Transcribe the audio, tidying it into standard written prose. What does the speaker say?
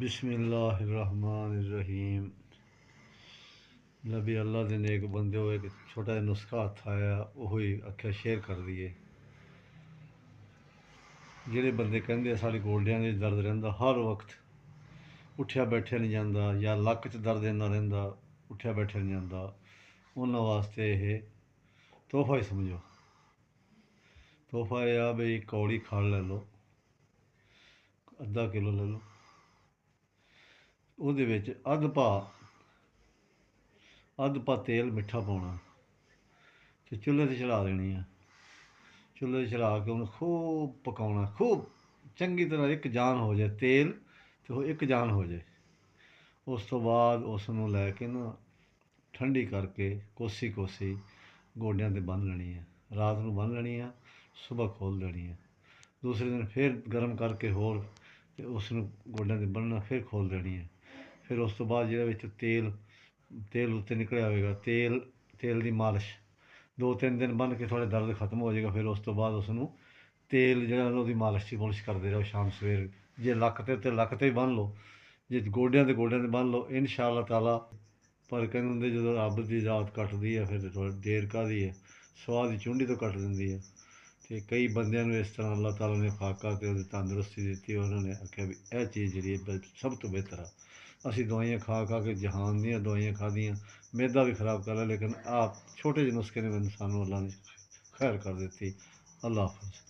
बिस्मिल्लाहिर्रहमानिर्रहीम। नबी अल्लाह के नेक बंदे हो, एक छोटा जिहा नुस्खा हथ आया वो ही आख्या शेयर कर दिए। जेड़े बंदे कहते साढ़े गोल्डियां में दर्द रहिंदा हर वक्त, उठ्या बैठे नहीं जाता, या लक च दर्द इन्ना रहिंदा उठ्या बैठे नहीं जाता, उन्हां वास्ते यह तोहफा ही समझो। तोहफा यह आ बई कौड़ी खल ले लो, अद्धा किलो ले लो, उहदे विच अद्ध पा तेल मिठा पाउणा ते चुल्हे ते चढ़ा देनी है। चुल्हे ते चढ़ा के उन्हें खूब पकाउणा, खूब चंगी तरह एक जान हो जाए तेल ते वो एक जान हो जाए। उस तो बाद उसनूं लैके ना ठंडी करके कोसी कोसी गोड्यां ते बन लेनी है। रात नूं बन लेनी है, सुबह खोल देनी है। दूसरे दिन फिर गर्म करके होर ते उसनूं गोड्यां ते बनना, फिर खोल देनी है। फिर उस तो बाद जिहदे विच तेल उत्ते निकलिया होएगा, तेल दी मालिश 2-3 दिन बन के थोड़े दर्द खत्म हो जाएगा। फिर उस तो बाद उसनूं तेल जिहड़ा ਉਹਦੀ मालिश करते रहो शाम सवेर। जे लक ते लक ते बन लो, जे गोड्यां ते बन लो इंशाअल्लाह ताला। पर कहते हुंदे जदों रब दी जात कटदी है फिर थोड़ी देर काहदी है, स्वाह दी चुंडी तो कट दिंदी है। तो कई बंदियां नूं इस तरह अल्लाह ताला ने फाका ते तंदुरुस्ती दित्ती, उन्होंने आख्या भी यह चीज़ जिहड़ी सब तो बेहतर आ। असीं दवाइयां खा के जहान दियां दवाइयां खादियां, मैदा भी खराब कर लिया, लेकिन आप छोटे ਜਿਹੇ नुस्खे ने सानूं अल्लाह ने खैर कर दी। अल्लाह हाफिज़।